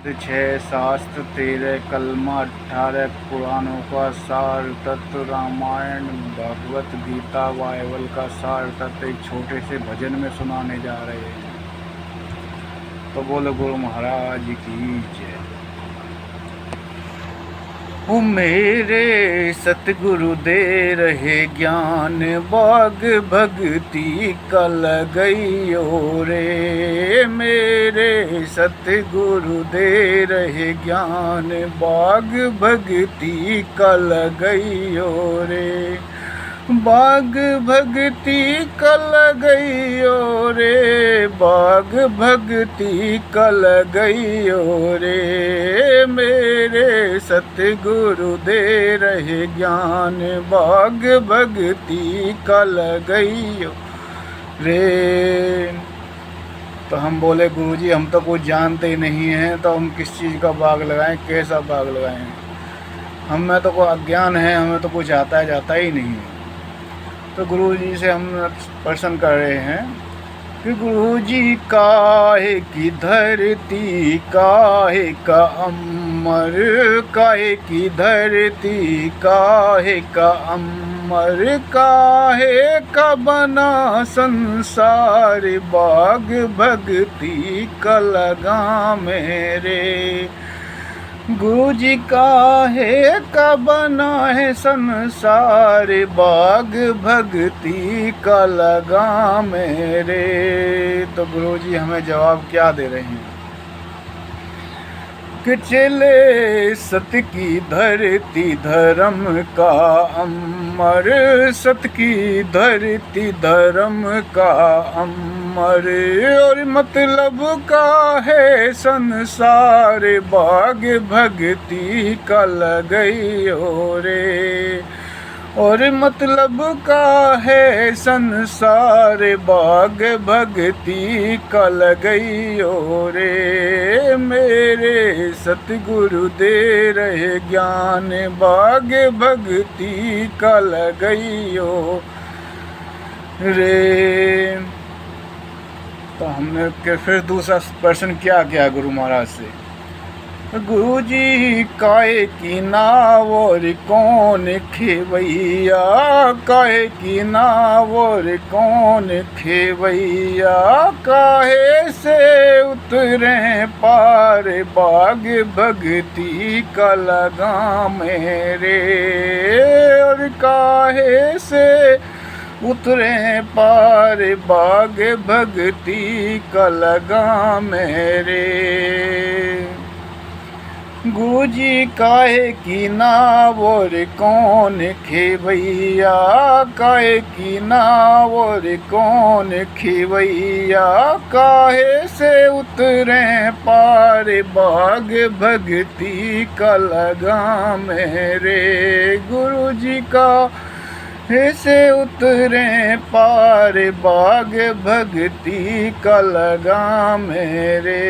छह शास्त्र, 13 कलमा, 18 पुराणों का सार तत्व, रामायण, भगवत गीता, बाइबल का सार तत्व एक छोटे से भजन में सुनाने जा रहे हैं। तो बोलो गुरु महाराज की जय। ओ मेरे सतगुरु दे रहे ज्ञान, बाग भक्ति का लगइयो रे। मेरे सतगुरु दे रहे ज्ञान, बाग भक्ति का लगइयो रे। बाग भक्ति का लगइयो रे, बाग भक्ति का लगइयो रे। मेरे सतगुरु दे रहे ज्ञान, बाग भक्ति का लगइयो रे। तो हम बोले गुरुजी हम तो कुछ जानते ही नहीं हैं, तो हम किस चीज़ का बाग लगाएं, कैसा बाग लगाएं। हमें तो कोई अज्ञान है, हमें तो कुछ आता है जाता ही नहीं है। तो गुरुजी से हम प्रश्न कर रहे हैं कि गुरुजी काहे की धरती, काहे का अमर, काहे की धरती, काहे का अमर, काहे का बना संसार, बाग भक्ति का लगा मेरे। गुरुजी काहे का बना है संसार, बाग भक्ति का लगा मेरे। तो गुरुजी हमें जवाब क्या दे रहे हैं कि चले सत की धरती धर्म का अमर, सत की धरती धर्म का अमर, और मतलब का है संसार, बाग भक्ति का लगइयो रे। और मतलब का है संसार, बाग भक्ति का लगइयो रे। मेरे सतगुरु दे रहे ज्ञान, बाग भक्ति का लगइयो रे। तो हमने फिर दूसरा प्रश्न क्या किया गुरु महाराज से। गुरुजी काहे की नाव और कौन खेवैया, काहे की नाव और कौन खेवैया, काहे से उतरे पार, बाग भक्ति का लगा मेरे। और काहे से उतरे पार, बाग भक्ति का लगा मेरे। गुरुजी काहे की नाव और कौन खेवैया, काहे की नाव और कौन खेवैया, काहे से उतरे पार, बाग भक्ति का लगा मेरे। गुरुजी का से उतरे पार, बाग भक्ति का लगा मेरे।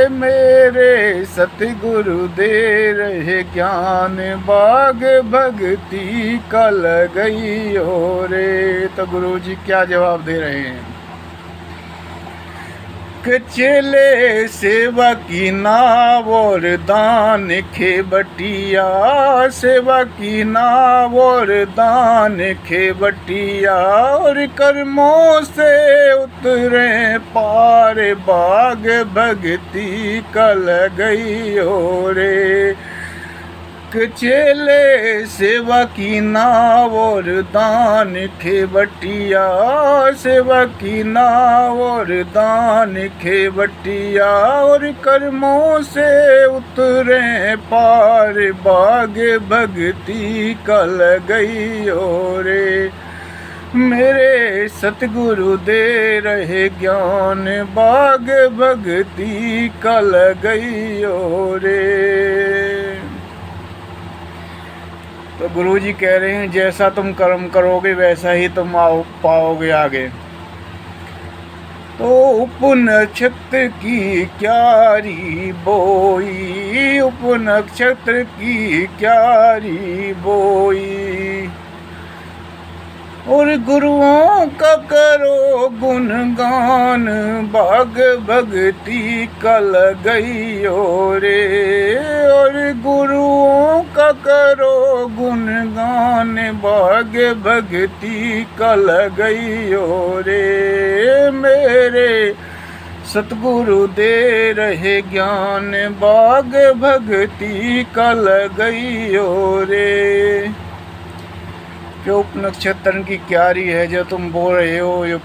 मेरे सतगुरु दे रहे ज्ञान, बाग भक्ति का लगइयो रे। तो गुरुजी क्या जवाब दे रहे हैं कि चले सेवा की नाव और दान खेबटिया, सेवा की नाव और दान खेबटिया, और कर्मों से उतरे पार, बाग भक्ति का लगइयो रे। चले सेवा की नाव और दान खेबटिया, सेवा की नाव और दान खेबटिया, और कर्मों से उतरे पार, बाग भक्ति का लगइयो रे। मेरे सतगुरु दे रहे ज्ञान, बाग भक्ति का लगइयो रे। तो गुरुजी कह रहे हैं जैसा तुम कर्म करोगे वैसा ही तुम पाओगे आगे। तो उपनक्षत्र की क्यारी बोई, उपनक्षत्र की क्यारी बोई, और गुरुओं का करो गुणगान, बाग भक्ति का लगइयो रे। और गुरुओं का करो गुणगान, बाग भक्ति का लगइयो रे। मेरे सतगुरु दे रहे ज्ञान, बाग भक्ति का लगइयो रे। जो उपनक्षत्र की क्यारी है जो तुम बो रहे हो, जो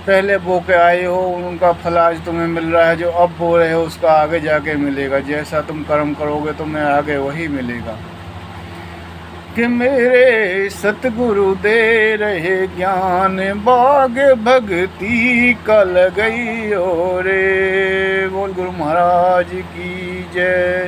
पहले बो के आए हो, उनका फल आज तुम्हें मिल रहा है। जो अब बो रहे हो उसका आगे जाके मिलेगा। जैसा तुम कर्म करोगे तुम्हें आगे वही मिलेगा। कि मेरे सतगुरु दे रहे ज्ञान, बाग भक्ति का लगइयो रे। बोल गुरु महाराज की जय।